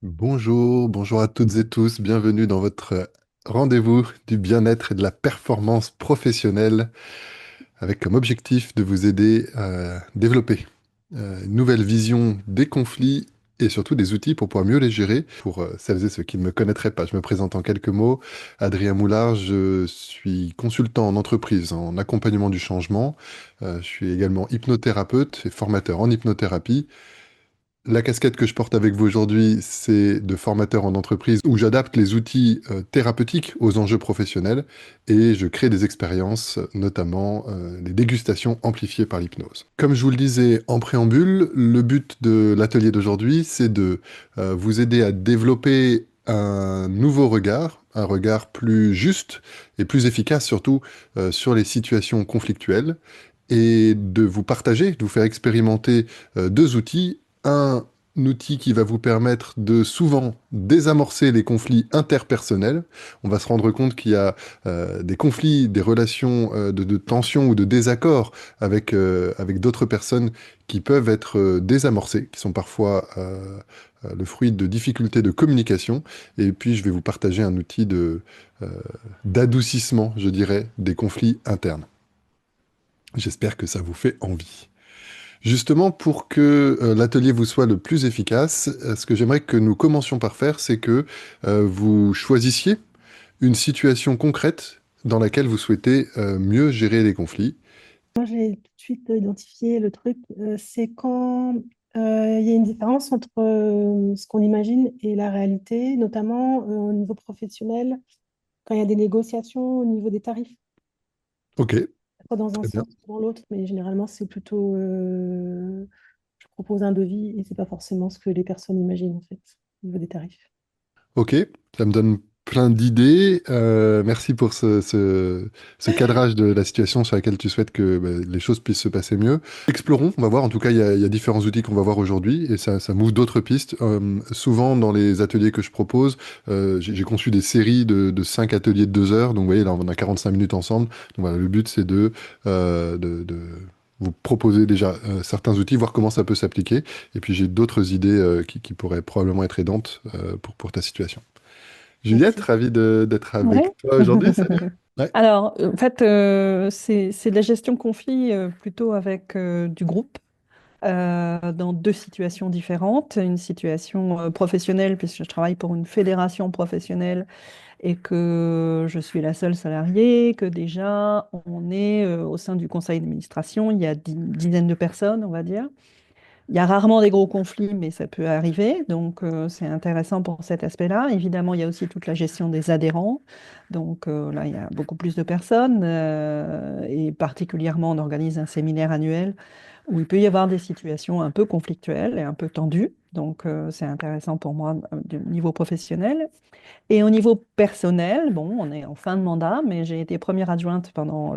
Bonjour, bonjour à toutes et tous, bienvenue dans votre rendez-vous du bien-être et de la performance professionnelle avec comme objectif de vous aider à développer une nouvelle vision des conflits et surtout des outils pour pouvoir mieux les gérer. Pour celles et ceux qui ne me connaîtraient pas, je me présente en quelques mots. Adrien Moulard, je suis consultant en entreprise en accompagnement du changement. Je suis également hypnothérapeute et formateur en hypnothérapie. La casquette que je porte avec vous aujourd'hui, c'est de formateur en entreprise où j'adapte les outils thérapeutiques aux enjeux professionnels et je crée des expériences, notamment les dégustations amplifiées par l'hypnose. Comme je vous le disais en préambule, le but de l'atelier d'aujourd'hui, c'est de vous aider à développer un nouveau regard, un regard plus juste et plus efficace surtout sur les situations conflictuelles et de vous partager, de vous faire expérimenter deux outils. Un outil qui va vous permettre de souvent désamorcer les conflits interpersonnels. On va se rendre compte qu'il y a des conflits, des relations de tension ou de désaccord avec d'autres personnes qui peuvent être désamorcées, qui sont parfois le fruit de difficultés de communication. Et puis, je vais vous partager un outil euh, d'adoucissement, je dirais, des conflits internes. J'espère que ça vous fait envie. Justement, pour que l'atelier vous soit le plus efficace, ce que j'aimerais que nous commencions par faire, c'est que vous choisissiez une situation concrète dans laquelle vous souhaitez mieux gérer les conflits. Moi, j'ai tout de suite identifié le truc. C'est quand il y a une différence entre ce qu'on imagine et la réalité, notamment au niveau professionnel, quand il y a des négociations au niveau des tarifs, Ok, pas dans un très bien. sens ou dans l'autre, mais généralement, c'est plutôt je propose un devis et c'est pas forcément ce que les personnes imaginent en fait, au niveau des tarifs. Ok, ça me donne plein d'idées. Merci pour ce cadrage de la situation sur laquelle tu souhaites que les choses puissent se passer mieux. Explorons, on va voir. En tout cas, il y a différents outils qu'on va voir aujourd'hui et ça m'ouvre d'autres pistes. Souvent, dans les ateliers que je propose, j'ai conçu des séries de 5 ateliers de 2 heures. Donc, vous voyez, là, on a 45 minutes ensemble. Donc, voilà, le but, c'est de vous proposer déjà certains outils, voir comment ça peut s'appliquer. Et puis, j'ai d'autres idées qui pourraient probablement être aidantes pour ta situation. Juliette, Merci. ravi d'être Ouais. avec toi aujourd'hui. Salut. Ouais. Alors, en fait, c'est de la gestion de conflit plutôt avec du groupe dans deux situations différentes. Une situation professionnelle, puisque je travaille pour une fédération professionnelle et que je suis la seule salariée, que déjà on est au sein du conseil d'administration, il y a dizaines de personnes, on va dire. Il y a rarement des gros conflits, mais ça peut arriver. Donc, c'est intéressant pour cet aspect-là. Évidemment, il y a aussi toute la gestion des adhérents. Donc, là, il y a beaucoup plus de personnes. Et particulièrement, on organise un séminaire annuel où il peut y avoir des situations un peu conflictuelles et un peu tendues. Donc, c'est intéressant pour moi du niveau professionnel. Et au niveau personnel, bon, on est en fin de mandat, mais j'ai été première adjointe pendant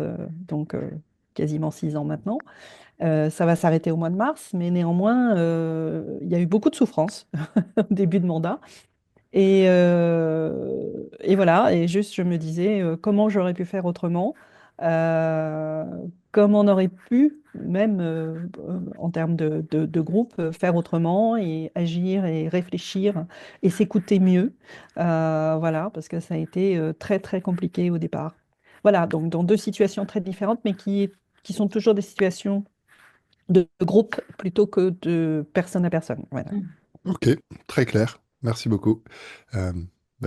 quasiment 6 ans maintenant. Ça va s'arrêter au mois de mars, mais néanmoins, il y a eu beaucoup de souffrance au début de mandat. Et voilà, et juste je me disais comment j'aurais pu faire autrement, euh, comment on aurait pu, même en termes de groupe, faire autrement et agir et réfléchir et s'écouter mieux. Voilà, parce que ça a été très très compliqué au départ. Voilà, donc dans deux situations très différentes, mais qui sont toujours des situations de groupe plutôt que de personne à personne. Voilà. Ok, très clair. Merci beaucoup. Euh,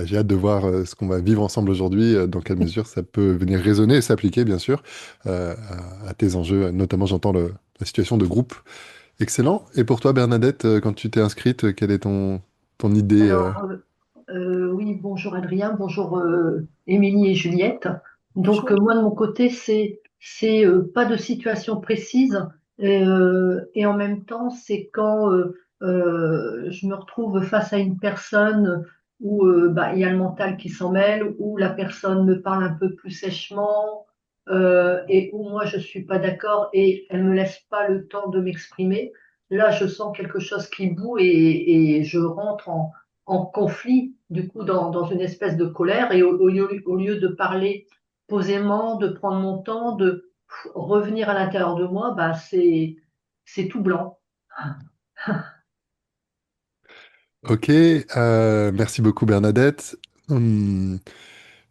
j'ai hâte de voir ce qu'on va vivre ensemble aujourd'hui, dans quelle mesure ça peut venir résonner et s'appliquer, bien sûr, à tes enjeux. Notamment, j'entends la situation de groupe. Excellent. Et pour toi, Bernadette, quand tu t'es inscrite, quelle est ton idée Oui, bonjour Adrien, bonjour Émilie et Juliette. Donc Bonjour. moi de mon côté, c'est pas de situation précise et en même temps, c'est quand je me retrouve face à une personne où il y a le mental qui s'en mêle, où la personne me parle un peu plus sèchement et où moi je suis pas d'accord et elle me laisse pas le temps de m'exprimer. Là, je sens quelque chose qui bout et je rentre en conflit, du coup, dans une espèce de colère. Et au lieu de parler posément, de prendre mon temps, de revenir à l'intérieur de moi, bah, c'est tout blanc. Ok, merci beaucoup Bernadette. Hum,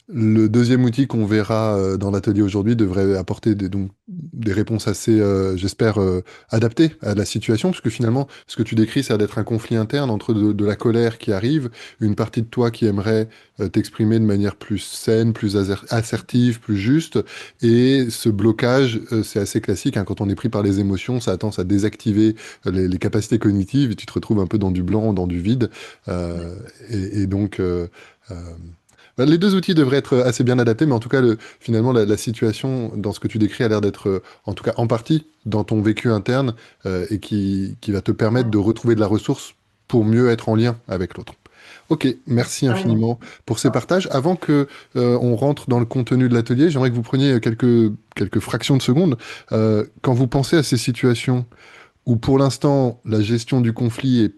Le deuxième outil qu'on verra dans l'atelier aujourd'hui devrait apporter donc, des réponses assez, j'espère, adaptées à la situation, parce que finalement, ce que tu décris, ça a d'être un conflit interne entre de la colère qui arrive, une partie de toi qui aimerait t'exprimer de manière plus saine, plus assertive, plus juste, et ce blocage, c'est assez classique, hein, quand on est pris par les émotions, ça a tendance à désactiver les capacités cognitives, et tu te retrouves un peu dans du blanc, dans du vide, Ouais. euh, et donc... euh, les deux outils devraient être assez bien adaptés, mais en tout cas, finalement, la situation dans ce que tu décris a l'air d'être, en tout cas en partie, dans ton vécu interne et qui va te permettre de retrouver de la ressource pour mieux être en lien avec l'autre. Ok, merci Carrément. infiniment pour ces partages. Avant que on rentre dans le contenu de l'atelier, j'aimerais que vous preniez quelques fractions de secondes. Quand vous pensez à ces situations où pour l'instant la gestion du conflit est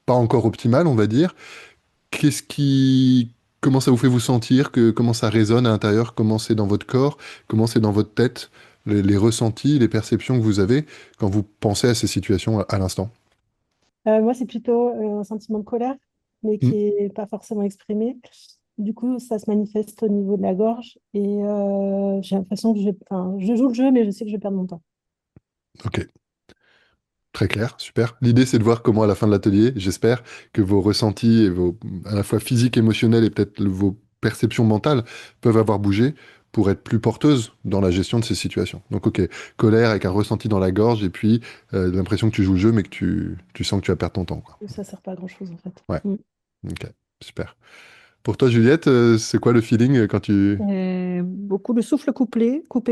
pas encore optimale, on va dire, Qu'est-ce qui... Comment ça vous fait vous sentir, comment ça résonne à l'intérieur, comment c'est dans votre corps, comment c'est dans votre tête, les ressentis, les perceptions que vous avez quand vous pensez à ces situations à l'instant? Moi, c'est plutôt un sentiment de colère, mais Hmm. qui n'est pas forcément exprimé. Du coup, ça se manifeste au niveau de la gorge et j'ai l'impression que enfin, je joue le jeu, mais je sais que je vais perdre mon temps. Ok, très clair, super. L'idée, c'est de voir comment à la fin de l'atelier, j'espère que vos ressentis et vos, à la fois physiques, émotionnels et peut-être vos perceptions mentales peuvent avoir bougé pour être plus porteuses dans la gestion de ces situations. Donc, ok, colère avec un ressenti dans la gorge et puis l'impression que tu joues le jeu, mais que tu sens que tu vas perdre ton temps, quoi. Ça sert pas à grand-chose, en fait. Ouais. Ok, super. Pour toi, Juliette, c'est quoi le feeling quand tu... Et beaucoup de souffle coupé. Ok,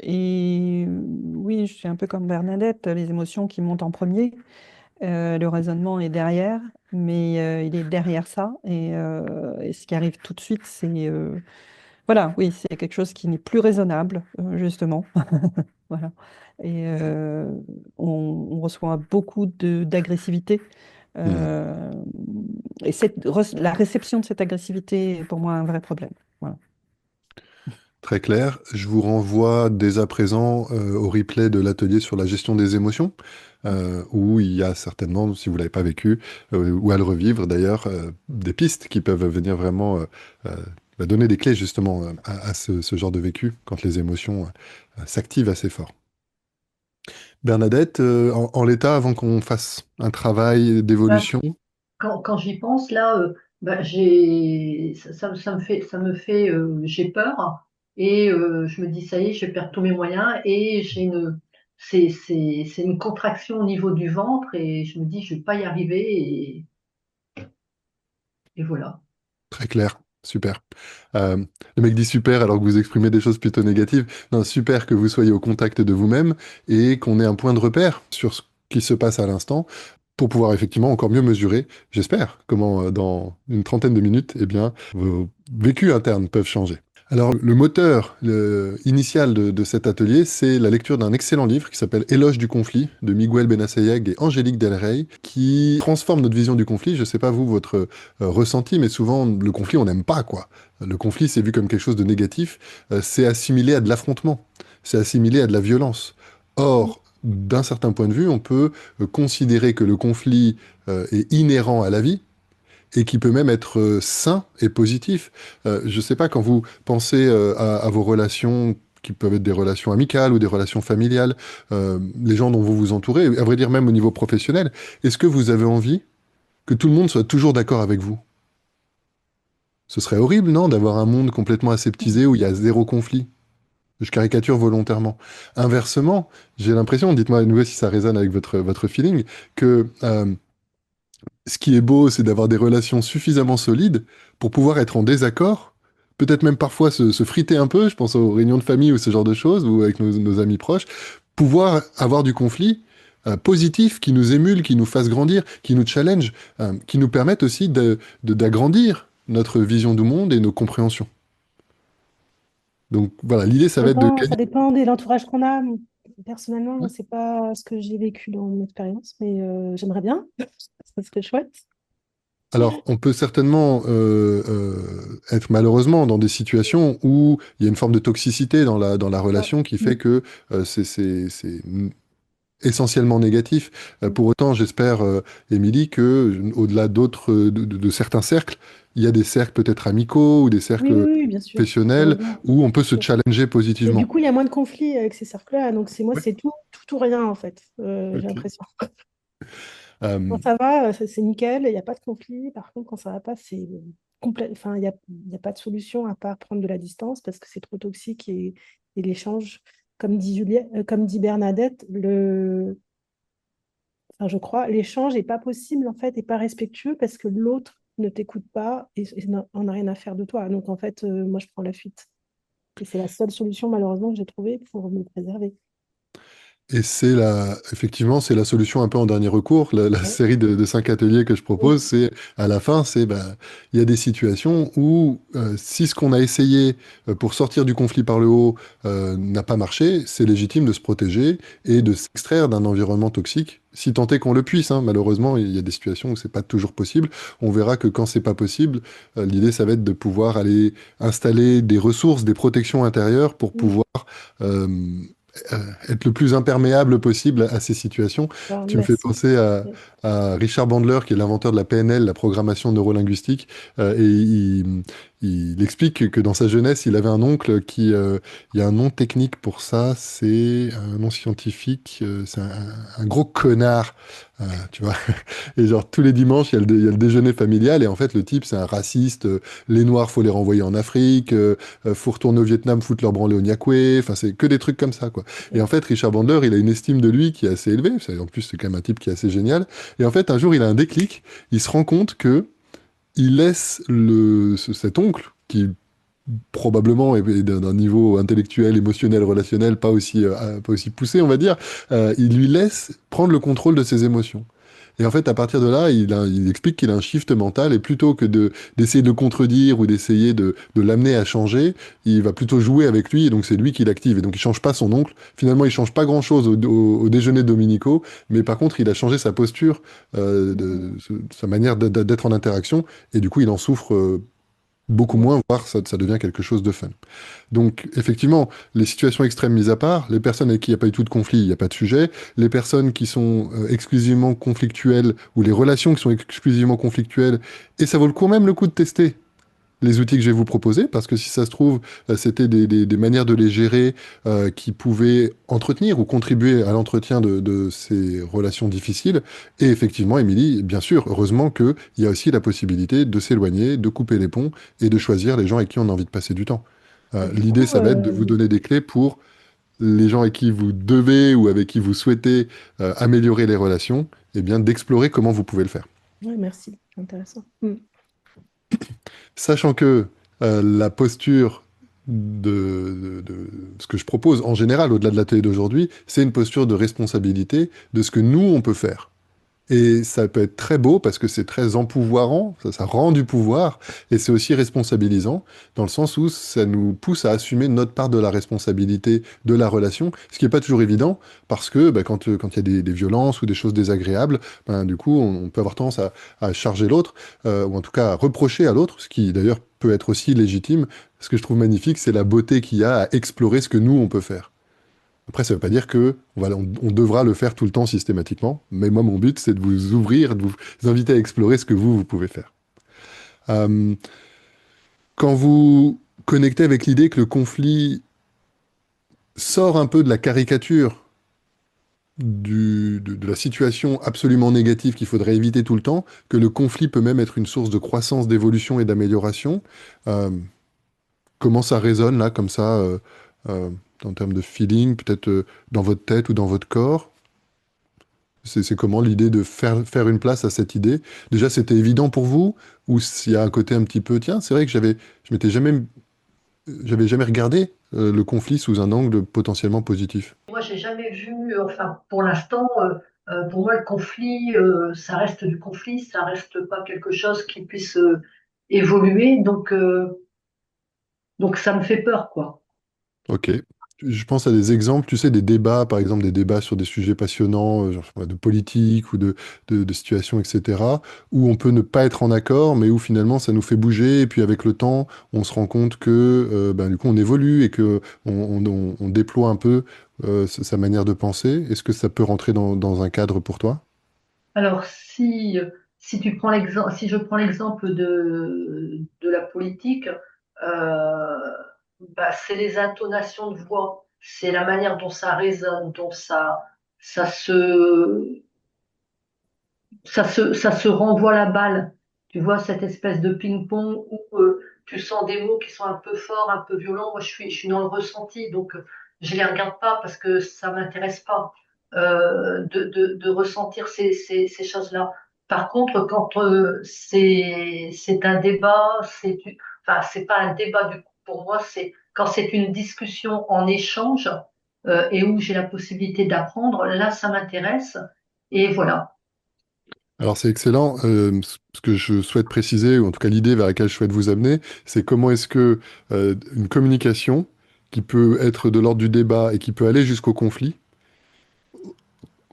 Et oui, je suis un peu comme Bernadette, les émotions qui montent en premier. Le raisonnement est derrière, mais il est derrière ça. Et ce qui arrive tout de suite, c'est voilà, oui, c'est quelque chose qui n'est plus raisonnable, justement. Voilà. Et on reçoit beaucoup d'agressivité. hmm, Euh, et la réception de cette agressivité est pour moi un vrai problème. Voilà. très clair. Je vous renvoie dès à présent au replay de l'atelier sur la gestion des émotions, où il y a certainement, si vous ne l'avez pas vécu, ou à le revivre d'ailleurs, des pistes qui peuvent venir vraiment euh, donner des clés justement à ce genre de vécu quand les émotions s'activent assez fort. Bernadette, en l'état, avant qu'on fasse un travail Bah, d'évolution, quand j'y pense, là, bah, ça me fait, j'ai peur et je me dis, ça y est, je perds tous mes moyens et c'est une contraction au niveau du ventre et je me dis, je vais pas y arriver et voilà. très clair, super. Euh, le mec dit super alors que vous exprimez des choses plutôt négatives. Non, super que vous soyez au contact de vous-même et qu'on ait un point de repère sur ce qui se passe à l'instant pour pouvoir effectivement encore mieux mesurer, j'espère, comment dans une trentaine de minutes, eh bien, vos vécus internes peuvent changer. Alors, le moteur initial de cet atelier, c'est la lecture d'un excellent livre qui s'appelle Éloge du conflit de Miguel Benassayag et Angélique Del Rey, qui transforme notre vision du conflit. Je ne sais pas vous, votre ressenti, mais souvent, le conflit, on n'aime pas, quoi. Le conflit, c'est vu comme quelque chose de négatif, c'est assimilé à de l'affrontement, c'est assimilé à de la violence. Or, d'un certain point de vue, on peut considérer que le conflit est inhérent à la vie, et qui peut même être sain et positif. Je ne sais pas, quand vous pensez à vos relations qui peuvent être des relations amicales ou des relations familiales, les gens dont vous vous entourez, à vrai dire même au niveau professionnel, est-ce que vous avez envie que tout le monde soit toujours d'accord avec vous? Ce serait horrible, non, d'avoir un monde complètement aseptisé où il y a zéro conflit. Je caricature volontairement. Inversement, j'ai l'impression, dites-moi à nouveau si ça résonne avec votre feeling, que ce qui est beau, c'est d'avoir des relations suffisamment solides pour pouvoir être en désaccord, peut-être même parfois se friter un peu, je pense aux réunions de famille ou ce genre de choses, ou avec nos amis proches, pouvoir avoir du conflit positif qui nous émule, qui nous fasse grandir, qui nous challenge, qui nous permette aussi d'agrandir notre vision du monde et nos compréhensions. Donc voilà, l'idée, ça va être de Ça gagner. dépend de l'entourage qu'on a. Personnellement, moi, c'est pas ce que j'ai vécu dans mon expérience, mais j'aimerais bien. Ça serait chouette. Alors, on peut certainement être malheureusement dans des situations où il y a une forme de toxicité dans la Ah, relation qui fait mm, que c'est essentiellement négatif. Pour autant, j'espère, Émilie, que au-delà d'autres, de certains cercles, il y a des cercles peut-être amicaux ou des oui, oui, cercles oui, bien sûr. professionnels Heureusement. où on peut se challenger Et du positivement. coup, il y a moins de conflits avec ces cercles-là. Donc, Ouais. c'est tout, tout ou rien, en fait, j'ai Ok. l'impression. Euh, Quand ça va, c'est nickel, il n'y a pas de conflit. Par contre, quand ça va pas, c'est complet. Enfin, il y a pas de solution à part prendre de la distance parce que c'est trop toxique et l'échange, comme dit Bernadette, enfin, je crois, l'échange n'est pas possible en fait et pas respectueux parce que l'autre ne t'écoute pas et n'en a rien à faire de toi. Donc en fait, moi, je prends la fuite. Et c'est la seule solution malheureusement que j'ai trouvée pour me préserver. Et effectivement, c'est la solution un peu en dernier recours. La Ouais. série de 5 ateliers que je propose, Oui. c'est à la fin, il y a des situations où si ce qu'on a essayé pour sortir du conflit par le haut n'a pas marché, c'est légitime de se protéger et de s'extraire d'un environnement toxique, si tant est qu'on le puisse, hein. Malheureusement, il y a des situations où c'est pas toujours possible. On verra que quand c'est pas possible, l'idée, ça va être de pouvoir aller installer des ressources, des protections intérieures pour Mm. pouvoir euh, être le plus imperméable possible à ces situations. Alors, Tu me fais merci. penser Ouais. à Richard Bandler, qui est l'inventeur de la PNL, la programmation neurolinguistique, et il explique que dans sa jeunesse, il avait un oncle il y a un nom technique pour ça, c'est un nom scientifique, c'est un gros connard, tu vois. Et genre, tous les dimanches, il y a le déjeuner familial. Et en fait, le type, c'est un raciste. Les Noirs, faut les renvoyer en Afrique. Faut retourner au Vietnam, foutre leur branlée au Niakoué. Enfin, c'est que des trucs comme ça, quoi. Et en Ok. fait, Richard Bandler, il a une estime de lui qui est assez élevée. En plus, c'est quand même un type qui est assez génial. Et en fait, un jour, il a un déclic. Il se rend compte que il laisse cet oncle, qui probablement est d'un niveau intellectuel, émotionnel, relationnel pas aussi poussé, on va dire, il lui laisse prendre le contrôle de ses émotions. Et en fait, à partir de là, il explique qu'il a un shift mental et plutôt que d'essayer de le contredire ou d'essayer de l'amener à changer, il va plutôt jouer avec lui et donc c'est lui qui l'active. Et donc il change pas son oncle. Finalement, il change pas grand-chose au déjeuner dominicaux, mais par contre, il a changé sa posture, Mm. sa manière d'être en interaction et du coup, il en souffre beaucoup Mm. moins, voire ça devient quelque chose de fun. Donc, effectivement, les situations extrêmes mises à part, les personnes avec qui il n'y a pas du tout de conflit, il n'y a pas de sujet. Les personnes qui sont exclusivement conflictuelles ou les relations qui sont exclusivement conflictuelles, et ça vaut le coup même le coup de tester les outils que je vais vous proposer, parce que si ça se trouve, c'était des manières de les gérer qui pouvaient entretenir ou contribuer à l'entretien de ces relations difficiles. Et effectivement, Émilie, bien sûr, heureusement qu'il y a aussi la possibilité de s'éloigner, de couper les ponts et de choisir les gens avec qui on a envie de passer du temps. Et du L'idée, coup, ça va être de vous donner des clés pour les gens avec qui vous devez ou avec qui vous souhaitez améliorer les relations, et bien d'explorer comment vous pouvez le faire. ouais, merci, intéressant. Mm. Sachant que la posture de ce que je propose en général, au-delà de l'atelier d'aujourd'hui, c'est une posture de responsabilité de ce que nous, on peut faire. Et ça peut être très beau parce que c'est très empouvoirant, ça rend du pouvoir, et c'est aussi responsabilisant, dans le sens où ça nous pousse à assumer notre part de la responsabilité de la relation, ce qui n'est pas toujours évident, parce que bah, quand il y a des violences ou des choses désagréables, ben, du coup, on peut avoir tendance à charger l'autre, ou en tout cas à reprocher à l'autre, ce qui d'ailleurs peut être aussi légitime. Ce que je trouve magnifique, c'est la beauté qu'il y a à explorer ce que nous, on peut faire. Après, ça ne veut pas dire que on devra le faire tout le temps systématiquement, mais moi, mon but, c'est de vous ouvrir, de vous inviter à explorer ce que vous pouvez faire. Euh, Quand vous connectez avec l'idée que le conflit sort un peu de la caricature de la situation absolument négative qu'il faudrait éviter tout le temps, que le conflit peut même être une source de croissance, d'évolution et d'amélioration, euh, comment ça résonne là, comme ça, euh, en termes de feeling, peut-être dans votre tête ou dans votre corps? C'est comment l'idée de faire une place à cette idée? Déjà, c'était évident pour vous? Ou s'il y a un côté un petit peu, tiens, c'est vrai que j'avais jamais regardé le conflit sous un angle potentiellement positif. Moi, j'ai jamais vu, enfin, pour l'instant, pour moi, le conflit, ça reste du conflit, ça reste pas quelque chose qui puisse évoluer, donc ça me fait peur, quoi. Ok. Je pense à des exemples, tu sais, des débats, par exemple des débats sur des sujets passionnants, genre, je sais pas, de politique ou de situations, etc., où on peut ne pas être en accord, mais où finalement ça nous fait bouger, et puis avec le temps, on se rend compte que ben, du coup on évolue et que on déploie un peu sa manière de penser. Est-ce que ça peut rentrer dans un cadre pour toi? Alors, si tu prends l'exemple, si je prends l'exemple de la politique, bah, c'est les intonations de voix, c'est la manière dont ça résonne, dont ça se, ça se renvoie la balle. Tu vois, cette espèce de ping-pong où tu sens des mots qui sont un peu forts, un peu violents. Moi, je suis dans le ressenti, donc je les regarde pas parce que ça m'intéresse pas de ressentir ces choses-là. Par contre, quand c'est un débat, enfin, c'est pas un débat du coup pour moi, c'est quand c'est une discussion en échange et où j'ai la possibilité d'apprendre, là, ça m'intéresse. Et voilà. Alors c'est excellent. Ce que je souhaite préciser, ou en tout cas l'idée vers laquelle je souhaite vous amener, c'est comment est-ce que une communication qui peut être de l'ordre du débat et qui peut aller jusqu'au conflit,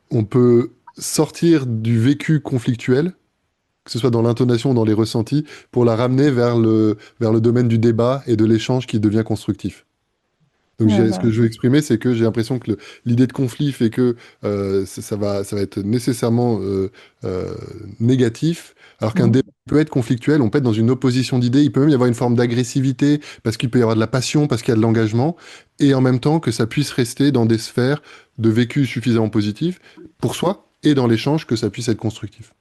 on peut sortir du vécu conflictuel, que ce soit dans l'intonation ou dans les ressentis, pour la ramener vers le domaine du débat et de l'échange qui devient constructif. Donc Ouais, ce que voilà. je veux exprimer, c'est que j'ai l'impression que l'idée de conflit fait que ça va être nécessairement euh, négatif, alors qu'un Mhm. débat peut être conflictuel, on peut être dans une opposition d'idées, il peut même y avoir une forme d'agressivité, parce qu'il peut y avoir de la passion, parce qu'il y a de l'engagement, et en même temps que ça puisse rester dans des sphères de vécu suffisamment positif pour soi, et dans l'échange, que ça puisse être constructif.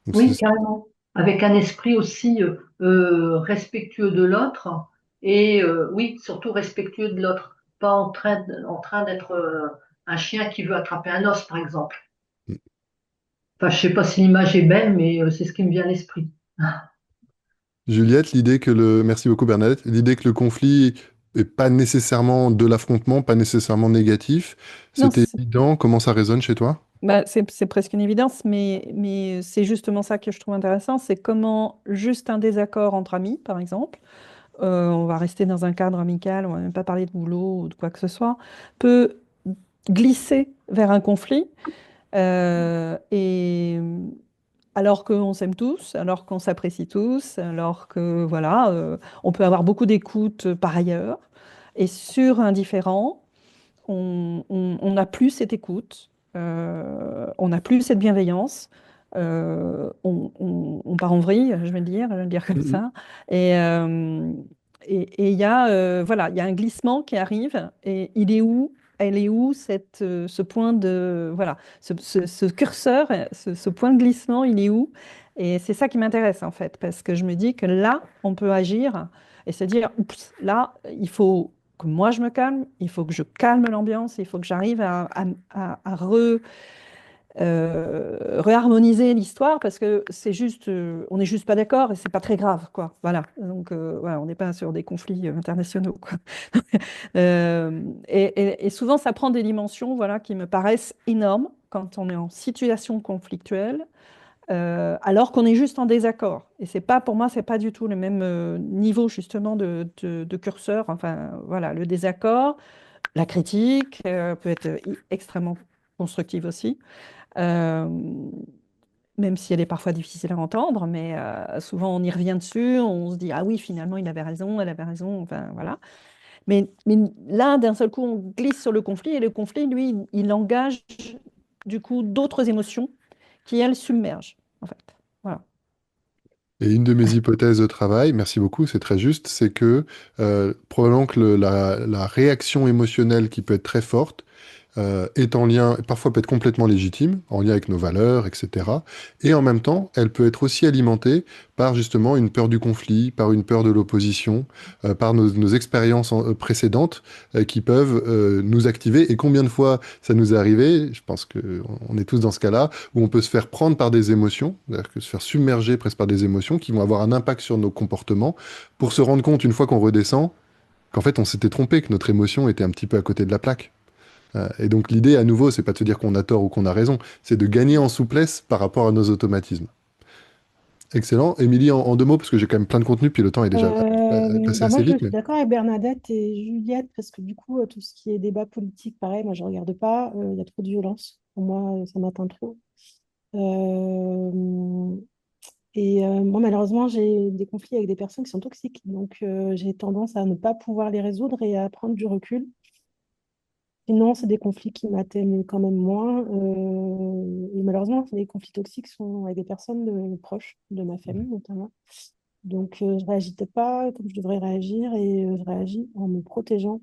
Donc Oui, carrément. Avec un esprit aussi respectueux de l'autre et oui, surtout respectueux de l'autre. Pas en train d'être un chien qui veut attraper un os, par exemple. Enfin, je sais pas si l'image est belle, mais c'est ce qui me vient à l'esprit. Juliette, merci beaucoup Bernadette, l'idée que le conflit est pas nécessairement de l'affrontement, pas nécessairement négatif, Non, c'était évident, comment ça résonne chez toi? bah, c'est presque une évidence, mais c'est justement ça que je trouve intéressant, c'est comment juste un désaccord entre amis, par exemple, on va rester dans un cadre amical, on va même pas parler de boulot ou de quoi que ce soit, peut glisser vers un conflit, et alors qu'on s'aime tous, alors qu'on s'apprécie tous, alors que voilà, on peut avoir beaucoup d'écoute par ailleurs, et sur un différend, on n'a plus cette écoute, on n'a plus cette bienveillance, on part en vrille, je vais le dire comme Mhm. ça, et et il y a voilà, il y a un glissement qui arrive, et il est où? Elle est où ce point de voilà, ce curseur, ce point de glissement, il est où? Et c'est ça qui m'intéresse en fait, parce que je me dis que là, on peut agir et se dire, oups, là, il faut que moi je me calme, il faut que je calme l'ambiance, il faut que j'arrive à réharmoniser l'histoire parce que c'est juste, on n'est juste pas d'accord et c'est pas très grave, quoi. Voilà. Donc, voilà, on n'est pas sur des conflits internationaux, quoi. Et souvent, ça prend des dimensions, voilà, qui me paraissent énormes quand on est en situation conflictuelle alors qu'on est juste en désaccord. Et c'est pas, pour moi, c'est pas du tout le même niveau justement de curseur. Enfin, voilà, le désaccord, la critique peut être extrêmement constructive aussi, euh, même si elle est parfois difficile à entendre, mais souvent on y revient dessus, on se dit, ah oui, finalement, il avait raison, elle avait raison, enfin voilà. Mais là, d'un seul coup, on glisse sur le conflit, et le conflit, lui, il engage du coup d'autres émotions qui, elles, submergent, en fait. Voilà. Et une de mes hypothèses de travail, merci beaucoup, c'est très juste, c'est que probablement que la réaction émotionnelle qui peut être très forte, est en lien, parfois peut être complètement légitime, en lien avec nos valeurs, etc. Et en même temps, elle peut être aussi alimentée par justement une peur du conflit, par une peur de l'opposition, par nos expériences précédentes qui peuvent nous activer. Et combien de fois ça nous est arrivé, je pense qu'on est tous dans ce cas-là, où on peut se faire prendre par des émotions, c'est-à-dire que se faire submerger presque par des émotions qui vont avoir un impact sur nos comportements, pour se rendre compte, une fois qu'on redescend, qu'en fait on s'était trompé, que notre émotion était un petit peu à côté de la plaque. Et donc l'idée, à nouveau, c'est pas de se dire qu'on a tort ou qu'on a raison, c'est de gagner en souplesse par rapport à nos automatismes. Excellent. Émilie, en 2 mots, parce que j'ai quand même plein de contenu, puis le temps est déjà passé Moi, assez je vite, suis mais d'accord avec Bernadette et Juliette, parce que du coup, tout ce qui est débat politique, pareil, moi, je ne regarde pas. Il y a trop de violence. Pour moi, ça m'atteint trop. Euh, Moi, malheureusement, j'ai des conflits avec des personnes qui sont toxiques. Donc, j'ai tendance à ne pas pouvoir les résoudre et à prendre du recul. Sinon, c'est des conflits qui m'atteignent quand même moins. Et malheureusement, les conflits toxiques sont avec des personnes proches, de ma famille notamment. Donc, je réagis peut-être pas comme je devrais réagir et je réagis en me protégeant.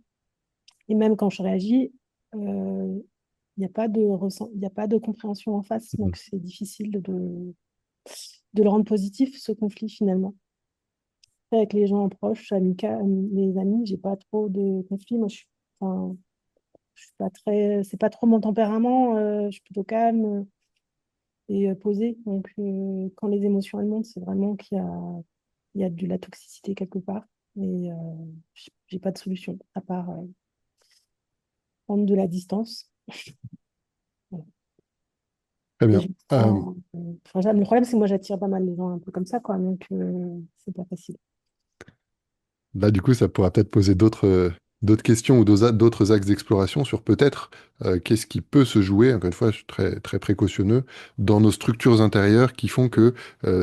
Et même quand je réagis, il n'y a pas de il y a pas de compréhension en face. Mhm. Donc, c'est difficile de le rendre positif, ce conflit finalement. Avec les gens proches, les amis, j'ai pas trop de conflits. Moi, enfin, je suis pas très, c'est pas trop mon tempérament. Je suis plutôt calme et posée. Donc, quand les émotions elles montent, c'est vraiment il y a de la toxicité quelque part. Et j'ai pas de solution à part prendre de la distance. Voilà. très Et bien. je me sens, enfin, le problème, c'est que moi, j'attire pas mal les gens un peu comme ça, quoi. Donc, c'est pas facile. Là, du coup, ça pourra peut-être poser d'autres questions ou d'autres axes d'exploration sur peut-être qu'est-ce qui peut se jouer, encore une fois, je suis très, très précautionneux, dans nos structures intérieures qui font que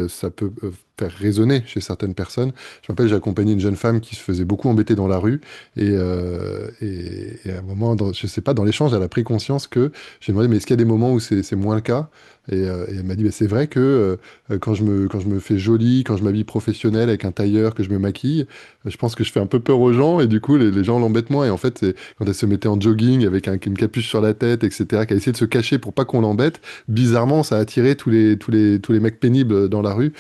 ça peut faire résonner chez certaines personnes. Je me rappelle, j'ai accompagné une jeune femme qui se faisait beaucoup embêter dans la rue et à un moment, je sais pas, dans l'échange, elle a pris conscience que j'ai demandé, mais est-ce qu'il y a des moments où c'est moins le cas? Et elle m'a dit, bah, c'est vrai que quand je me fais jolie, quand je m'habille professionnel avec un tailleur, que je me maquille, je pense que je fais un peu peur aux gens et du coup, les gens l'embêtent moins. Et en fait, c'est quand elle se mettait en jogging avec une capuche sur la tête, etc., qu'elle essayait de se cacher pour pas qu'on l'embête, bizarrement, ça a attiré tous les mecs pénibles dans la rue.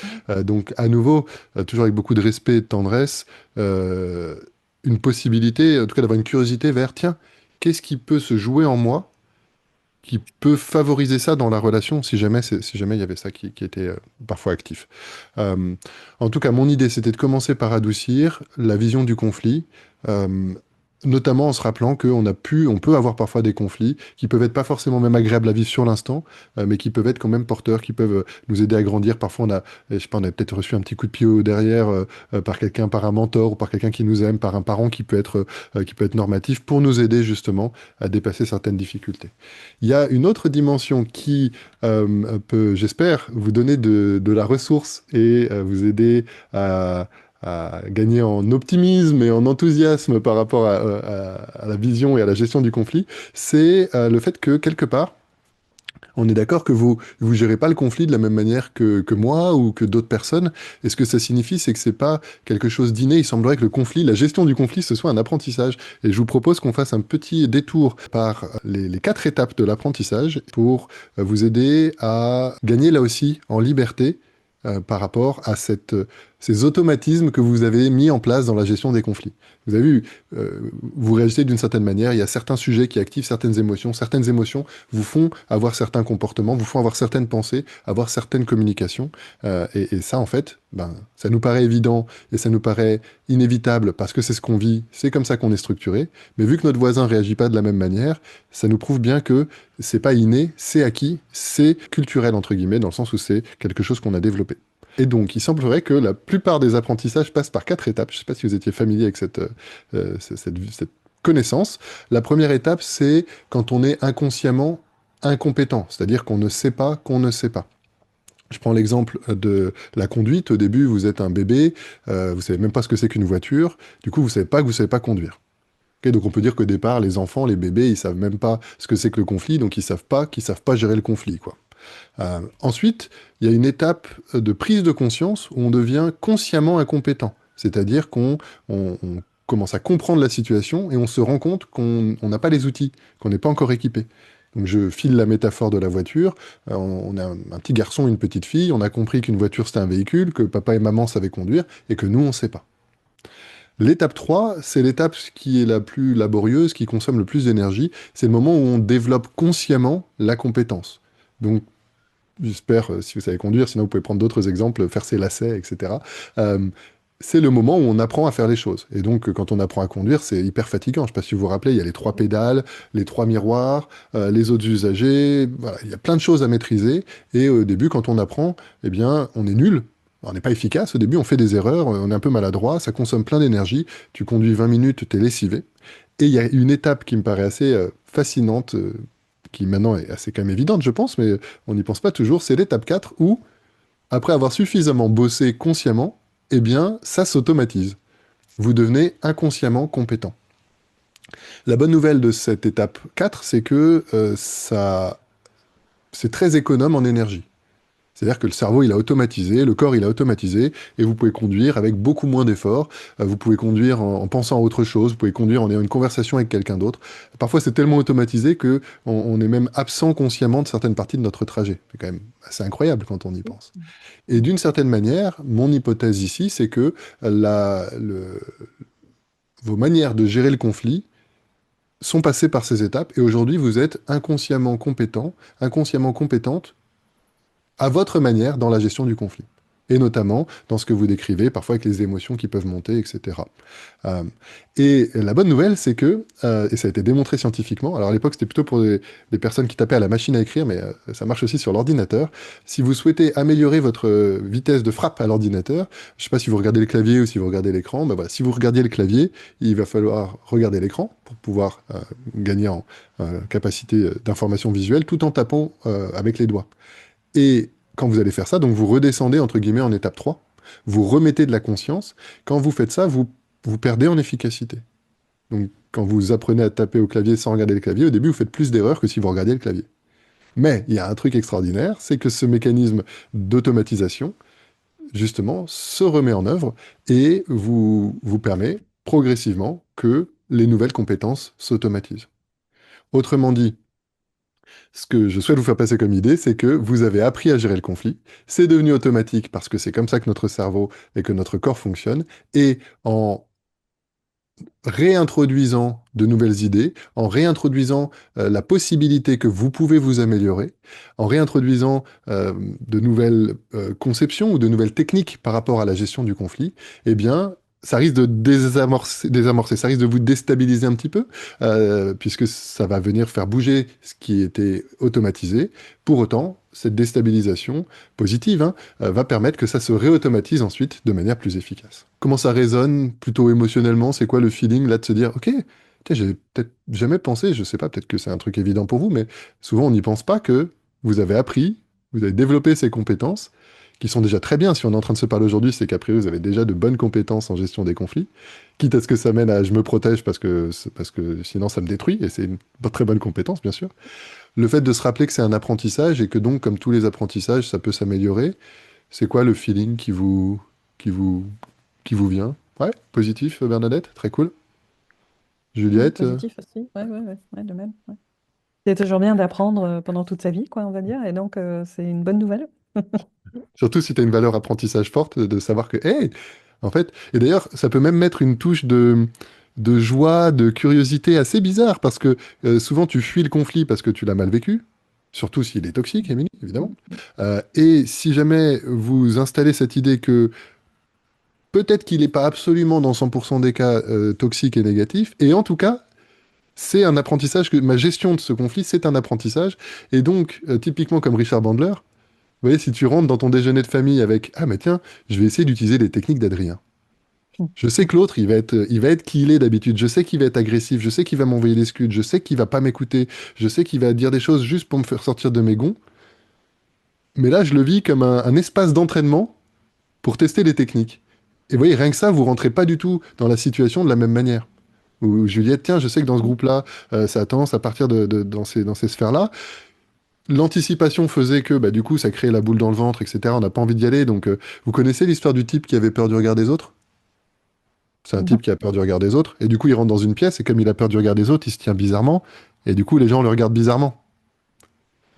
Donc, à nouveau, toujours avec beaucoup de respect et de tendresse, euh, une possibilité, en tout cas d'avoir une curiosité vers, tiens, qu'est-ce qui peut se jouer en moi qui peut favoriser ça dans la relation si jamais il y avait ça qui était parfois actif. Euh, En tout cas, mon idée, c'était de commencer par adoucir la vision du conflit, euh, notamment en se rappelant on peut avoir parfois des conflits qui peuvent être pas forcément même agréables à vivre sur l'instant, mais qui peuvent être quand même porteurs, qui peuvent nous aider à grandir. Parfois, je sais pas, on a peut-être reçu un petit coup de pied au derrière par quelqu'un, par un mentor ou par quelqu'un qui nous aime, par un parent qui peut être normatif pour nous aider justement à dépasser certaines difficultés. Il y a une autre dimension qui peut, j'espère, vous donner de la ressource et vous aider à gagner en optimisme et en enthousiasme par rapport à la vision et à la gestion du conflit, c'est le fait que quelque part, on est d'accord que vous gérez pas le conflit de la même manière que moi ou que d'autres personnes. Et ce que ça signifie, c'est que c'est pas quelque chose d'inné. Il semblerait que le conflit, la gestion du conflit, ce soit un apprentissage. Et je vous propose qu'on fasse un petit détour par les 4 étapes de l'apprentissage pour vous aider à gagner là aussi en liberté par rapport à ces automatismes que vous avez mis en place dans la gestion des conflits. Vous avez vu, vous réagissez d'une certaine manière, il y a certains sujets qui activent certaines émotions vous font avoir certains comportements, vous font avoir certaines pensées, avoir certaines communications. Et ça, en fait, ben, ça nous paraît évident et ça nous paraît inévitable parce que c'est ce qu'on vit, c'est comme ça qu'on est structuré. Mais vu que notre voisin réagit pas de la même manière, ça nous prouve bien que c'est pas inné, c'est acquis, c'est culturel, entre guillemets, dans le sens où c'est quelque chose qu'on a développé. Et donc, il semblerait que la plupart des apprentissages passent par 4 étapes. Je ne sais pas si vous étiez familier avec cette connaissance. La première étape, c'est quand on est inconsciemment incompétent, c'est-à-dire qu'on ne sait pas qu'on ne sait pas. Je prends l'exemple de la conduite. Au début, vous êtes un bébé, vous savez même pas ce que c'est qu'une voiture. Du coup, vous savez pas que vous savez pas conduire. Ok, donc on peut dire qu'au départ, les enfants, les bébés, ils savent même pas ce que c'est que le conflit, donc ils savent pas qu'ils savent pas gérer le conflit, quoi. Ensuite, il y a une étape de prise de conscience où on devient consciemment incompétent. C'est-à-dire on commence à comprendre la situation et on se rend compte qu'on n'a pas les outils, qu'on n'est pas encore équipé. Donc je file la métaphore de la voiture. On a un petit garçon, une petite fille. On a compris qu'une voiture c'était un véhicule, que papa et maman savaient conduire et que nous on ne sait pas. L'étape 3, c'est l'étape qui est la plus laborieuse, qui consomme le plus d'énergie. C'est le moment où on développe consciemment la compétence. Donc j'espère, si vous savez conduire, sinon vous pouvez prendre d'autres exemples, faire ses lacets, etc. Euh, c'est le moment où on apprend à faire les choses. Et donc, quand on apprend à conduire, c'est hyper fatigant. Je ne sais pas si vous vous rappelez, il y a les 3 pédales, les 3 miroirs, les autres usagers. Voilà, il y a plein de choses à maîtriser. Et au début, quand on apprend, eh bien, on est nul. On n'est pas efficace au début, on fait des erreurs, on est un peu maladroit, ça consomme plein d'énergie, tu conduis 20 minutes, t'es lessivé. Et il y a une étape qui me paraît assez fascinante, qui maintenant est assez quand même évidente, je pense, mais on n'y pense pas toujours, c'est l'étape 4 où, après avoir suffisamment bossé consciemment, eh bien, ça s'automatise. Vous devenez inconsciemment compétent. La bonne nouvelle de cette étape 4, c'est que c'est très économe en énergie. C'est-à-dire que le cerveau, il a automatisé, le corps, il a automatisé, et vous pouvez conduire avec beaucoup moins d'efforts. Vous pouvez conduire en pensant à autre chose, vous pouvez conduire en ayant une conversation avec quelqu'un d'autre. Parfois, c'est tellement automatisé que on est même absent consciemment de certaines parties de notre trajet. C'est quand même assez incroyable quand on y pense. Et d'une certaine manière, mon hypothèse ici, c'est que vos manières de gérer le conflit sont passées par ces étapes, et aujourd'hui, vous êtes inconsciemment compétent, inconsciemment compétente à votre manière dans la gestion du conflit. Et notamment dans ce que vous décrivez, parfois avec les émotions qui peuvent monter, etc. Euh, et la bonne nouvelle, c'est que, et ça a été démontré scientifiquement, alors à l'époque c'était plutôt pour les personnes qui tapaient à la machine à écrire, mais ça marche aussi sur l'ordinateur. Si vous souhaitez améliorer votre vitesse de frappe à l'ordinateur, je ne sais pas si vous regardez le clavier ou si vous regardez l'écran, ben voilà, si vous regardiez le clavier, il va falloir regarder l'écran pour pouvoir gagner en capacité d'information visuelle tout en tapant avec les doigts. Et quand vous allez faire ça, donc vous redescendez entre guillemets en étape 3, vous remettez de la conscience. Quand vous faites ça, vous perdez en efficacité. Donc quand vous apprenez à taper au clavier sans regarder le clavier, au début vous faites plus d'erreurs que si vous regardiez le clavier. Mais il y a un truc extraordinaire, c'est que ce mécanisme d'automatisation, justement, se remet en œuvre et vous permet progressivement que les nouvelles compétences s'automatisent. Autrement dit, ce que je souhaite vous faire passer comme idée, c'est que vous avez appris à gérer le conflit, c'est devenu automatique parce que c'est comme ça que notre cerveau et que notre corps fonctionne, et en réintroduisant de nouvelles idées, en réintroduisant la possibilité que vous pouvez vous améliorer, en réintroduisant de nouvelles conceptions ou de nouvelles techniques par rapport à la gestion du conflit, eh bien, ça risque de désamorcer, ça risque de vous déstabiliser un petit peu, puisque ça va venir faire bouger ce qui était automatisé. Pour autant, cette déstabilisation positive, hein, va permettre que ça se réautomatise ensuite de manière plus efficace. Comment ça résonne plutôt émotionnellement? C'est quoi le feeling là de se dire, ok, tiens, j'ai peut-être jamais pensé, je sais pas, peut-être que c'est un truc évident pour vous, mais souvent on n'y pense pas que vous avez appris, vous avez développé ces compétences qui sont déjà très bien. Si on est en train de se parler aujourd'hui, c'est qu'après vous avez déjà de bonnes compétences en gestion des conflits, quitte à ce que ça mène à je me protège parce que sinon ça me détruit, et c'est une très bonne compétence, bien sûr. Le fait de se rappeler que c'est un apprentissage et que donc, comme tous les apprentissages, ça peut s'améliorer, c'est quoi le feeling qui vous, qui vous vient? Ouais, positif, Bernadette, très cool. Oui, Juliette, positif aussi. Ouais, ouais, ouais, ouais, de même. Ouais. C'est toujours bien d'apprendre pendant toute sa vie, quoi, on va dire. Et donc, c'est une bonne nouvelle. surtout si tu as une valeur apprentissage forte, de savoir que, hey, en fait, et d'ailleurs, ça peut même mettre une touche de joie, de curiosité assez bizarre, parce que souvent tu fuis le conflit parce que tu l'as mal vécu, surtout s'il est toxique, Émilie, évidemment. Et si jamais vous installez cette idée que peut-être qu'il n'est pas absolument dans 100% des cas toxique et négatif, et en tout cas, c'est un apprentissage que ma gestion de ce conflit, c'est un apprentissage. Et donc, typiquement comme Richard Bandler, vous voyez, si tu rentres dans ton déjeuner de famille avec ah mais tiens, je vais essayer d'utiliser les techniques d'Adrien. Je sais que l'autre, il va être qui il est d'habitude. Je sais qu'il va être agressif. Je sais qu'il va m'envoyer des scuds. Je sais qu'il va pas m'écouter. Je sais qu'il va dire des choses juste pour me faire sortir de mes gonds. Mais là, je le vis comme un espace d'entraînement pour tester les techniques. Et vous voyez, rien que ça, vous rentrez pas du tout dans la situation de la même manière. Ou Juliette, tiens, je sais que dans ce groupe-là, ça a tendance à partir dans ces sphères-là. L'anticipation faisait que, bah, du coup, ça créait la boule dans le ventre, etc. On n'a pas envie d'y aller. Donc, vous connaissez l'histoire du type qui avait peur du regard des autres? C'est un type Mhm. qui a peur du regard des autres. Et du coup, il rentre dans une pièce, et comme il a peur du regard des autres, il se tient bizarrement. Et du coup, les gens le regardent bizarrement.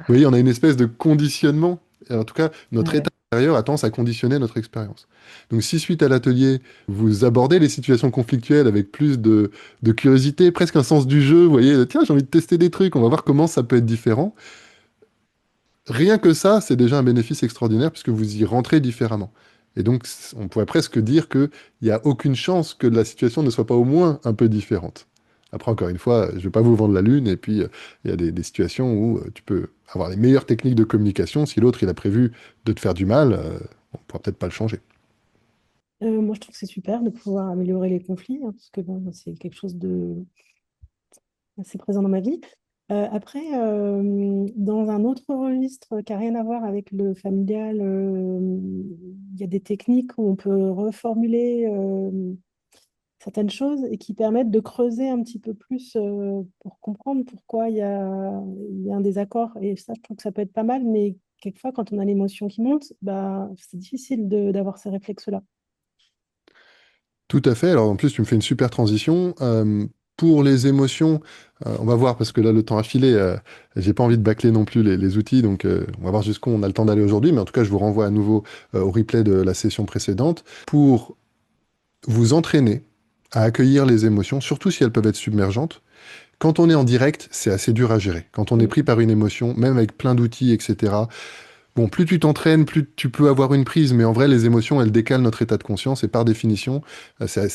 Vous voyez, on a une espèce de conditionnement. Et en tout cas, notre Ouais. état intérieur a tendance à conditionner notre expérience. Donc, si suite à l'atelier, vous abordez les situations conflictuelles avec plus de curiosité, presque un sens du jeu, vous voyez, tiens, j'ai envie de tester des trucs, on va voir comment ça peut être différent. Rien que ça, c'est déjà un bénéfice extraordinaire puisque vous y rentrez différemment. Et donc, on pourrait presque dire qu'il n'y a aucune chance que la situation ne soit pas au moins un peu différente. Après, encore une fois, je ne vais pas vous vendre la lune, et puis il y a des situations où tu peux avoir les meilleures techniques de communication. Si l'autre, il a prévu de te faire du mal, On ne pourra peut-être pas le changer. Moi, je trouve que c'est super de pouvoir améliorer les conflits, hein, parce que bon, c'est quelque chose de assez présent dans ma vie. Après, dans un autre registre qui n'a rien à voir avec le familial, il y a des techniques où on peut reformuler certaines choses et qui permettent de creuser un petit peu plus pour comprendre pourquoi il y a un désaccord. Et ça, je trouve que ça peut être pas mal, mais quelquefois, quand on a l'émotion qui monte, bah, c'est difficile d'avoir ces réflexes-là. Tout à fait. Alors en plus, tu me fais une super transition. Pour les émotions, on va voir parce que là, le temps a filé. J'ai pas envie de bâcler non plus les outils, donc on va voir jusqu'où on a le temps d'aller aujourd'hui. Mais en tout cas, je vous renvoie à nouveau au replay de la session précédente pour vous entraîner à accueillir les émotions, surtout si elles peuvent être submergentes. Quand on est en direct, c'est assez dur à gérer. Quand on est Mm. pris par une émotion, même avec plein d'outils, etc., bon, plus tu t'entraînes, plus tu peux avoir une prise, mais en vrai, les émotions, elles décalent notre état de conscience et par définition, c'est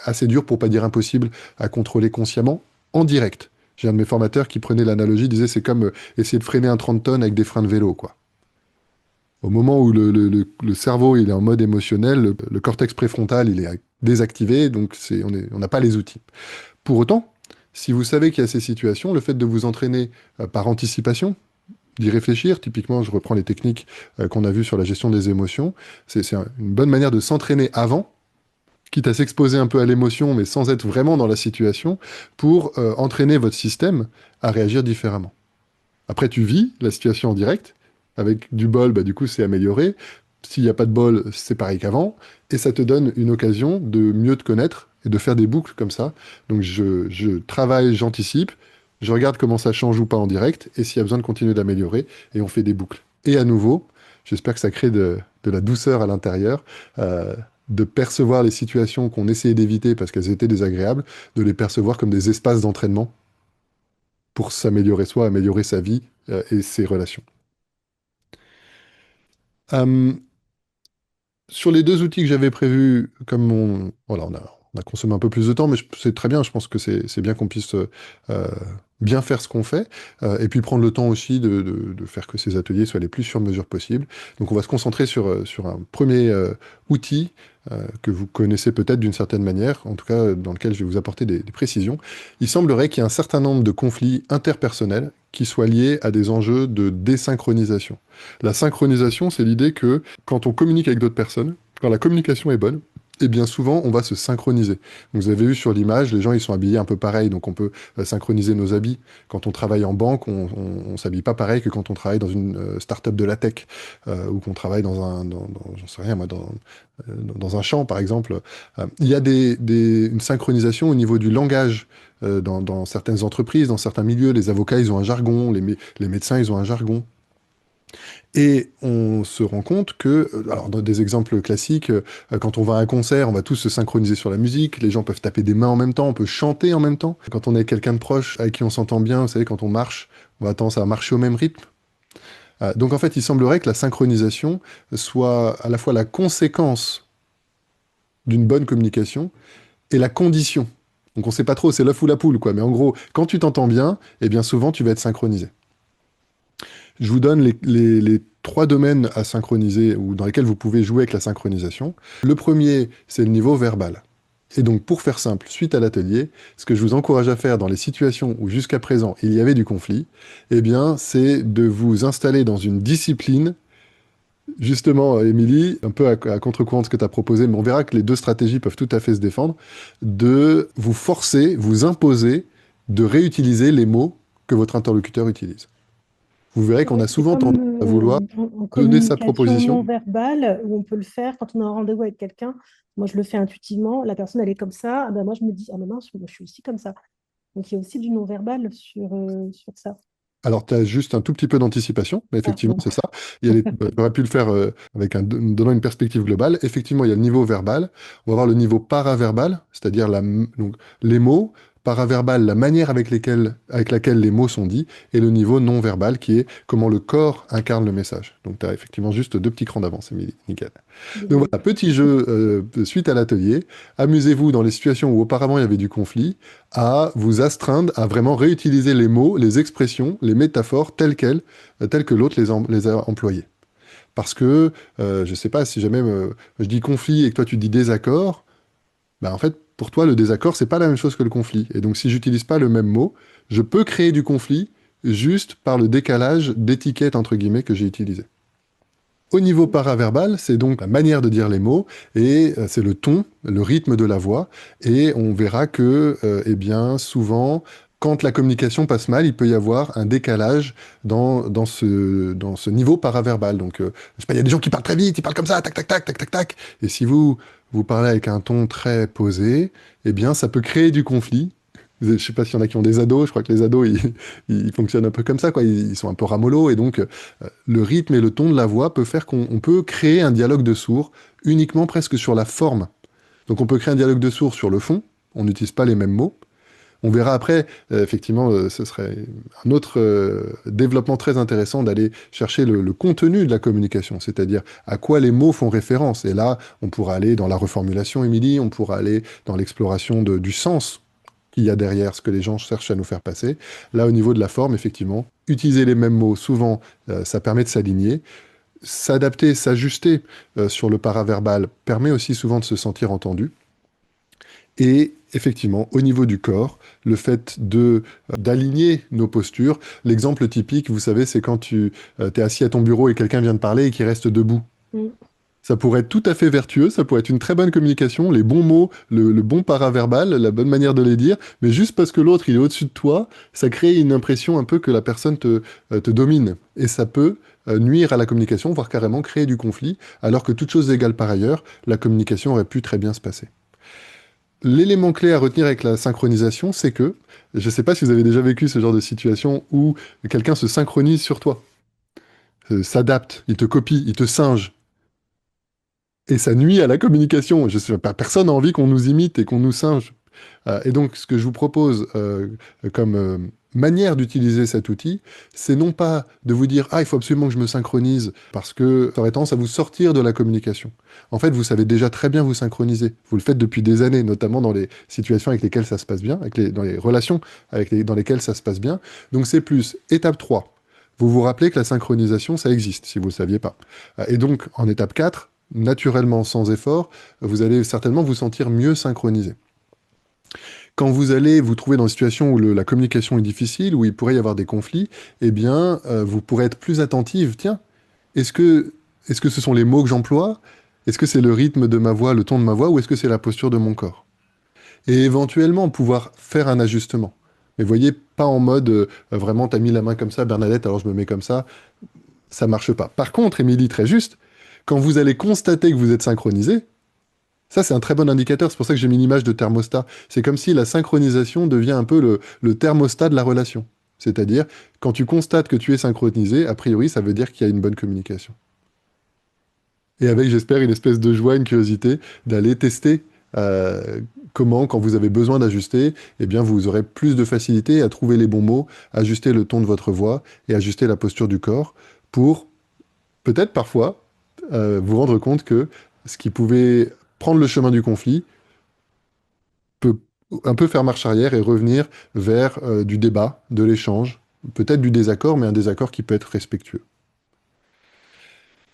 assez dur, pour pas dire impossible, à contrôler consciemment en direct. J'ai un de mes formateurs qui prenait l'analogie, disait c'est comme essayer de freiner un 30 tonnes avec des freins de vélo, quoi. Au moment où le cerveau il est en mode émotionnel, le cortex préfrontal il est désactivé, donc on n'a pas les outils. Pour autant, si vous savez qu'il y a ces situations, le fait de vous entraîner par anticipation, d'y réfléchir. Typiquement, je reprends les techniques qu'on a vues sur la gestion des émotions. Une bonne manière de s'entraîner avant, quitte à s'exposer un peu à l'émotion, mais sans être vraiment dans la situation, pour entraîner votre système à réagir différemment. Après, tu vis la situation en direct. Avec du bol, bah, du coup, c'est amélioré. S'il n'y a pas de bol, c'est pareil qu'avant. Et ça te donne une occasion de mieux te connaître et de faire des boucles comme ça. Donc, je travaille, j'anticipe, je regarde comment ça change ou pas en direct, et s'il y a besoin de continuer d'améliorer, et on fait des boucles. Et à nouveau, j'espère que ça crée de la douceur à l'intérieur, de percevoir les situations qu'on essayait d'éviter parce qu'elles étaient désagréables, de les percevoir comme des espaces d'entraînement pour s'améliorer soi, améliorer sa vie et ses relations. Euh, Sur les deux outils que j'avais prévus, voilà, on a consommé un peu plus de temps, mais c'est très bien. Je pense que c'est bien qu'on puisse euh, bien faire ce qu'on fait, et puis prendre le temps aussi de faire que ces ateliers soient les plus sur mesure possible. Donc, on va se concentrer sur un premier outil que vous connaissez peut-être d'une certaine manière, en tout cas dans lequel je vais vous apporter des précisions. Il semblerait qu'il y ait un certain nombre de conflits interpersonnels qui soient liés à des enjeux de désynchronisation. La synchronisation, c'est l'idée que quand on communique avec d'autres personnes, quand la communication est bonne, et bien souvent, on va se synchroniser. Donc, vous avez vu sur l'image, les gens, ils sont habillés un peu pareil, donc on peut synchroniser nos habits. Quand on travaille en banque, on s'habille pas pareil que quand on travaille dans une start-up de la tech, ou qu'on travaille j'en sais rien, moi, dans un champ, par exemple. Il y a une synchronisation au niveau du langage. Dans certaines entreprises, dans certains milieux, les avocats, ils ont un jargon, les médecins, ils ont un jargon. Et on se rend compte que, alors dans des exemples classiques, quand on va à un concert, on va tous se synchroniser sur la musique, les gens peuvent taper des mains en même temps, on peut chanter en même temps. Quand on est quelqu'un de proche avec qui on s'entend bien, vous savez, quand on marche, on va tendance à marcher au même rythme. Donc en fait, il semblerait que la synchronisation soit à la fois la conséquence d'une bonne communication et la condition. Donc on sait pas trop, c'est l'œuf ou la poule, quoi. Mais en gros, quand tu t'entends bien, eh bien souvent tu vas être synchronisé. Je vous donne les trois domaines à synchroniser ou dans lesquels vous pouvez jouer avec la synchronisation. Le premier, c'est le niveau verbal. Et donc, pour faire simple, suite à l'atelier, ce que je vous encourage à faire dans les situations où jusqu'à présent il y avait du conflit, eh bien, c'est de vous installer dans une discipline. Justement, Émilie, un peu à contre-courant de ce que tu as proposé, mais on verra que les deux stratégies peuvent tout à fait se défendre, de vous forcer, vous imposer de réutiliser les mots que votre interlocuteur utilise. Vous verrez qu'on Ouais, a c'est souvent tendance comme à vouloir en donner sa communication proposition. non verbale, où on peut le faire quand on a un rendez-vous avec quelqu'un. Moi, je le fais intuitivement. La personne, elle est comme ça. Ah ben, moi, je me dis, ah ben mince, moi, je suis aussi comme ça. Donc, il y a aussi du non-verbal sur ça. Alors, tu as juste un tout petit peu d'anticipation, mais Ah, effectivement, bon. c'est ça. J'aurais pu le faire avec donnant une perspective globale. Effectivement, il y a le niveau verbal. On va voir le niveau paraverbal, c'est-à-dire donc, les mots. Paraverbal, la manière avec laquelle les mots sont dits. Et le niveau non verbal, qui est comment le corps incarne le message. Donc, tu as effectivement juste deux petits crans d'avance, Émilie. Nickel. Donc Désolée. voilà, petit jeu suite à l'atelier. Amusez-vous dans les situations où auparavant il y avait du conflit à vous astreindre à vraiment réutiliser les mots, les expressions, les métaphores telles que l'autre les a employées. Parce que, je sais pas, si jamais je dis conflit et que toi tu dis désaccord, bah en fait, pour toi, le désaccord, c'est pas la même chose que le conflit. Et donc, si j'utilise pas le même mot, je peux créer du conflit juste par le décalage d'étiquette, entre guillemets, que j'ai utilisé. Au niveau paraverbal, c'est donc la manière de dire les mots et c'est le ton, le rythme de la voix. Et on verra que, eh bien, souvent, quand la communication passe mal, il peut y avoir un décalage dans ce niveau paraverbal. Donc, je sais pas, il y a des gens qui parlent très vite, ils parlent comme ça, tac, tac, tac, tac, tac, tac. Et si vous parlez avec un ton très posé, eh bien, ça peut créer du conflit. Je sais pas s'il y en a qui ont des ados, je crois que les ados, ils fonctionnent un peu comme ça, quoi. Ils sont un peu ramollos, et donc le rythme et le ton de la voix peut faire qu'on peut créer un dialogue de sourds uniquement presque sur la forme. Donc on peut créer un dialogue de sourds sur le fond, on n'utilise pas les mêmes mots. On verra après, effectivement, ce serait un autre développement très intéressant d'aller chercher le contenu de la communication, c'est-à-dire à quoi les mots font référence. Et là, on pourra aller dans la reformulation, Émilie, on pourra aller dans l'exploration du sens qu'il y a derrière ce que les gens cherchent à nous faire passer. Là, au niveau de la forme, effectivement, utiliser les mêmes mots, souvent, ça permet de s'aligner. S'adapter, s'ajuster sur le paraverbal permet aussi souvent de se sentir entendu. Et effectivement, au niveau du corps, le fait d'aligner nos postures, l'exemple typique, vous savez, c'est quand tu es assis à ton bureau et quelqu'un vient de parler et qui reste debout. Mm. Ça pourrait être tout à fait vertueux, ça pourrait être une très bonne communication, les bons mots, le bon paraverbal, la bonne manière de les dire, mais juste parce que l'autre, il est au-dessus de toi, ça crée une impression un peu que la personne te domine. Et ça peut nuire à la communication, voire carrément créer du conflit, alors que toute chose égale par ailleurs, la communication aurait pu très bien se passer. L'élément clé à retenir avec la synchronisation, c'est que, je ne sais pas si vous avez déjà vécu ce genre de situation où quelqu'un se synchronise sur toi, s'adapte, il te copie, il te singe. Et ça nuit à la communication. Je sais pas, personne n'a envie qu'on nous imite et qu'on nous singe. Et donc, ce que je vous propose comme manière d'utiliser cet outil, c'est non pas de vous dire «Ah, il faut absolument que je me synchronise», parce que ça aurait tendance à vous sortir de la communication. En fait, vous savez déjà très bien vous synchroniser. Vous le faites depuis des années, notamment dans les situations avec lesquelles ça se passe bien, dans les relations dans lesquelles ça se passe bien. Donc, c'est plus étape 3. Vous vous rappelez que la synchronisation, ça existe, si vous ne le saviez pas. Et donc, en étape 4, naturellement, sans effort, vous allez certainement vous sentir mieux synchronisé. Quand vous allez vous trouver dans une situation où la communication est difficile, où il pourrait y avoir des conflits, eh bien, vous pourrez être plus attentive. Tiens, est-ce que, est-ce que ce sont les mots que j'emploie? Est-ce que c'est le rythme de ma voix, le ton de ma voix, ou est-ce que c'est la posture de mon corps? Et éventuellement pouvoir faire un ajustement. Mais voyez, pas en mode vraiment, t'as mis la main comme ça, Bernadette, alors je me mets comme ça marche pas. Par contre, Émilie, très juste, quand vous allez constater que vous êtes synchronisé, ça c'est un très bon indicateur, c'est pour ça que j'ai mis l'image de thermostat. C'est comme si la synchronisation devient un peu le thermostat de la relation. C'est-à-dire, quand tu constates que tu es synchronisé, a priori, ça veut dire qu'il y a une bonne communication. Et avec, j'espère, une espèce de joie, une curiosité d'aller tester comment, quand vous avez besoin d'ajuster, eh bien, vous aurez plus de facilité à trouver les bons mots, ajuster le ton de votre voix et ajuster la posture du corps pour peut-être parfois vous rendre compte que ce qui pouvait prendre le chemin du conflit peut un peu faire marche arrière et revenir vers du débat, de l'échange, peut-être du désaccord, mais un désaccord qui peut être respectueux.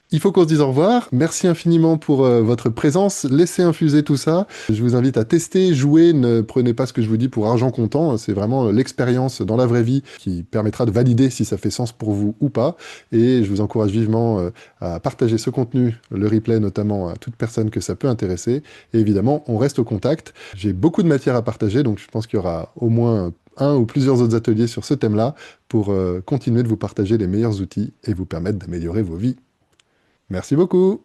Il faut qu'on se dise au revoir. Merci infiniment pour votre présence. Laissez infuser tout ça. Je vous invite à tester, jouer. Ne prenez pas ce que je vous dis pour argent comptant. C'est vraiment l'expérience dans la vraie vie qui permettra de valider si ça fait sens pour vous ou pas. Et je vous encourage vivement à partager ce contenu, le replay notamment, à toute personne que ça peut intéresser. Et évidemment, on reste au contact. J'ai beaucoup de matière à partager, donc je pense qu'il y aura au moins un ou plusieurs autres ateliers sur ce thème-là pour continuer de vous partager les meilleurs outils et vous permettre d'améliorer vos vies. Merci beaucoup.